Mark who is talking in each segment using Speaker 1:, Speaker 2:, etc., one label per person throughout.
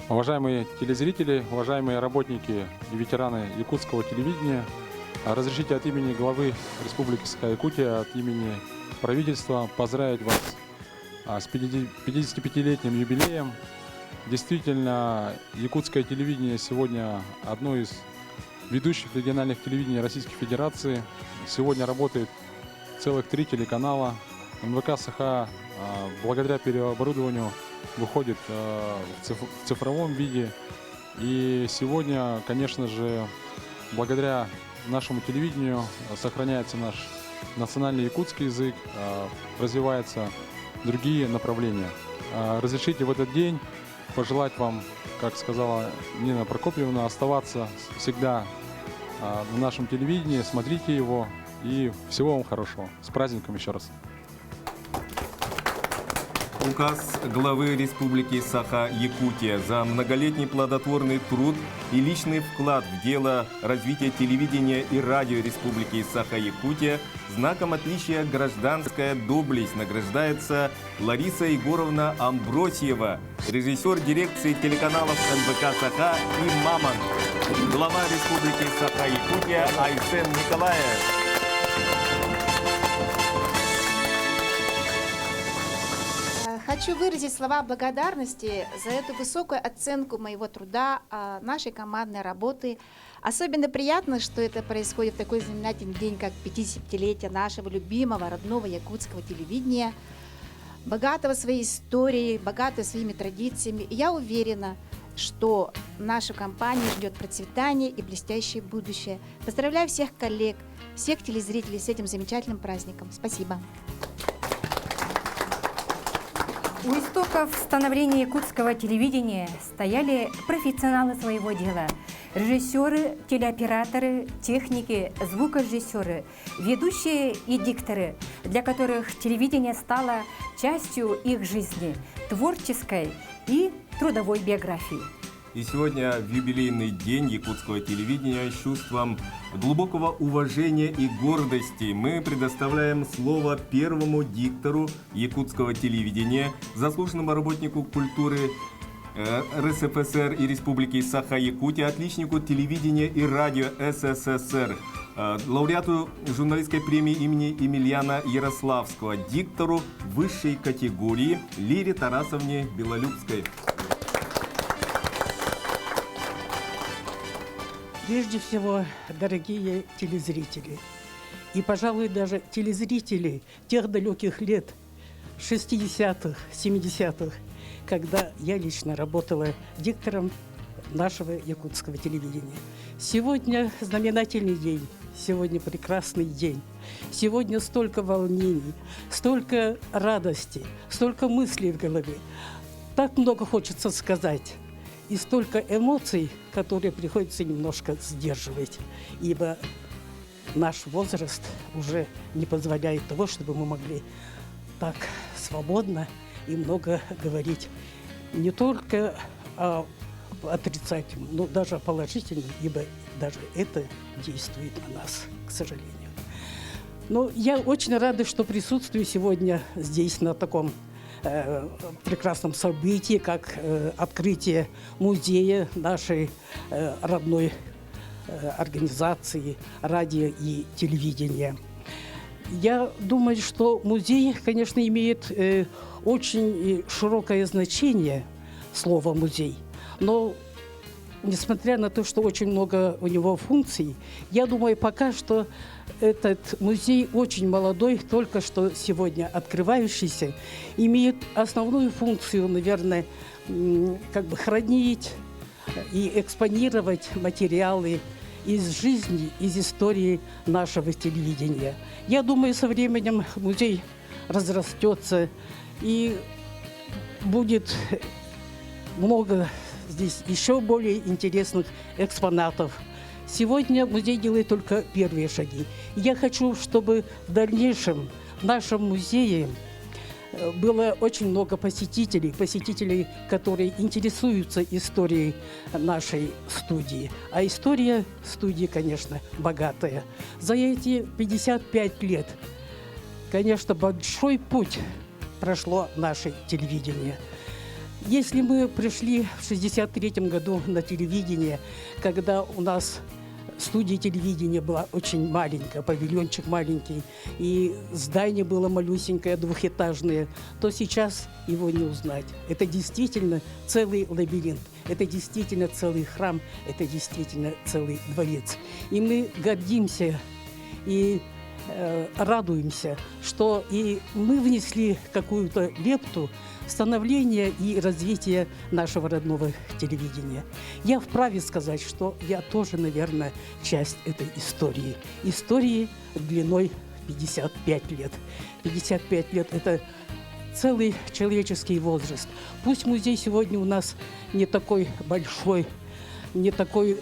Speaker 1: Уважаемые телезрители, уважаемые работники и ветераны якутского телевидения, разрешите от имени главы Республики Саха-Якутия, от имени правительства поздравить вас с 55-летним юбилеем. Действительно, якутское телевидение сегодня одно из ведущих региональных телевидений Российской Федерации. Сегодня работает целых 3 телеканала. МВК Саха благодаря переоборудованию выходит в цифровом виде. И сегодня, конечно же, благодаря нашему телевидению сохраняется наш национальный якутский язык, развиваются другие направления. Разрешите в этот день пожелать вам, как сказала Нина Прокопьевна, оставаться всегда на нашем телевидении, смотрите его и всего вам хорошего. С праздником еще раз.
Speaker 2: Указ главы Республики Саха-Якутия за многолетний плодотворный труд и личный вклад в дело развития телевидения и радио Республики Саха-Якутия знаком отличия «Гражданская доблесть» награждается Лариса Егоровна Амбросьева, режиссер дирекции телеканалов НВК Саха и «Мамонт», глава Республики Саха-Якутия Айсен Николаев.
Speaker 3: Хочу выразить слова благодарности за эту высокую оценку моего труда, нашей командной работы. Особенно приятно, что это происходит в такой знаменательный день, как 50-летие нашего любимого родного якутского телевидения, богатого своей историей, богатого своими традициями. И я уверена, что нашу компанию ждет процветание и блестящее будущее. Поздравляю всех коллег, всех телезрителей с этим замечательным праздником. Спасибо.
Speaker 4: У истоков становления якутского телевидения стояли профессионалы своего дела. Режиссеры, телеоператоры, техники, звукорежиссеры, ведущие и дикторы, для которых телевидение стало частью их жизни, творческой и трудовой биографии.
Speaker 2: И сегодня в юбилейный день якутского телевидения с чувством глубокого уважения и гордости мы предоставляем слово первому диктору якутского телевидения, заслуженному работнику культуры РСФСР и Республики Саха-Якутия, отличнику телевидения и радио СССР, лауреату журналистской премии имени Емельяна Ярославского, диктору высшей категории Лире Тарасовне Белолюбской.
Speaker 5: Прежде всего, дорогие телезрители, и, пожалуй, даже телезрители тех далеких лет, 60-х, 70-х, когда я лично работала диктором нашего якутского телевидения. Сегодня знаменательный день, сегодня прекрасный день, сегодня столько волнений, столько радости, столько мыслей в голове. Так много хочется сказать. И столько эмоций, которые приходится немножко сдерживать, ибо наш возраст уже не позволяет того, чтобы мы могли так свободно и много говорить не только о отрицательном, но даже о положительном, ибо даже это действует на нас, к сожалению. Но я очень рада, что присутствую сегодня здесь на таком прекрасном событии, как открытие музея нашей родной организации радио и телевидения. Я думаю, что музей, конечно, имеет очень широкое значение, слово «музей», но несмотря на то, что очень много у него функций, я думаю, пока что этот музей очень молодой, только что сегодня открывающийся, имеет основную функцию, наверное, как бы хранить и экспонировать материалы из жизни, из истории нашего телевидения. Я думаю, со временем музей разрастется и будет много здесь еще более интересных экспонатов. Сегодня музей делает только первые шаги. Я хочу, чтобы в дальнейшем в нашем музее было очень много посетителей, которые интересуются историей нашей студии. А история студии, конечно, богатая. За эти 55 лет, конечно, большой путь прошло наше телевидение. Если мы пришли в 1963 году на телевидение, когда у нас студия телевидения была очень маленькая, павильончик маленький, и здание было малюсенькое, двухэтажное, то сейчас его не узнать. Это действительно целый лабиринт, это действительно целый храм, это действительно целый дворец. И мы гордимся и радуемся, что и мы внесли какую-то лепту в становление и развитие нашего родного телевидения. Я вправе сказать, что я тоже, наверное, часть этой истории. Истории длиной 55 лет. 55 лет – это целый человеческий возраст. Пусть музей сегодня у нас не такой большой, не такой,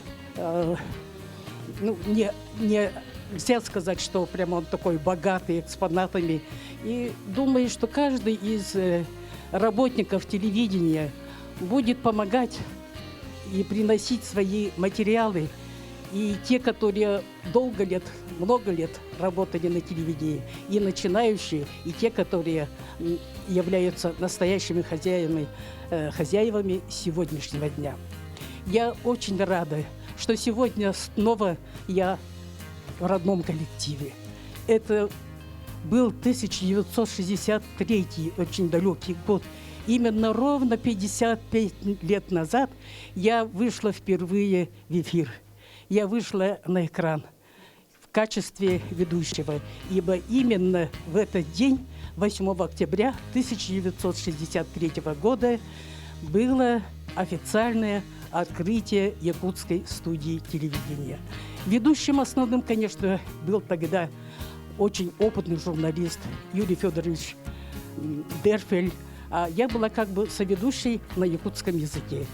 Speaker 5: нельзя сказать, что прямо он такой богатый экспонатами. И думаю, что каждый из работников телевидения будет помогать и приносить свои материалы. И те, которые много лет работали на телевидении, и начинающие, и те, которые являются настоящими хозяевами сегодняшнего дня. Я очень рада, что сегодня снова я в родном коллективе. Это был 1963, очень далекий год. Именно ровно 55 лет назад я вышла впервые в эфир. Я вышла на экран в качестве ведущего, ибо именно в этот день, 8 октября 1963 года, было официальное открытие якутской студии телевидения. Ведущим основным, конечно, был тогда очень опытный журналист Юрий Федорович Дерфель, а я была как бы соведущей на якутском языке.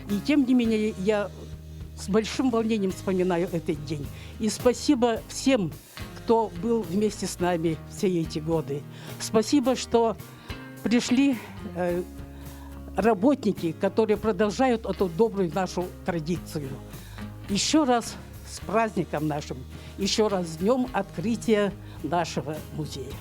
Speaker 5: И тем не менее я с большим волнением вспоминаю этот день. И спасибо всем, кто был вместе с нами все эти годы. Спасибо, что пришли работники, которые продолжают эту добрую нашу традицию. Еще раз с праздником нашим, еще раз с днем открытия нашего музея.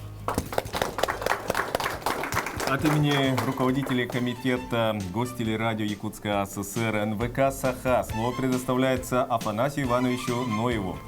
Speaker 2: От имени руководителей комитета Гостелерадио Якутской АССР НВК «Саха» слово предоставляется Афанасию Ивановичу Ноеву.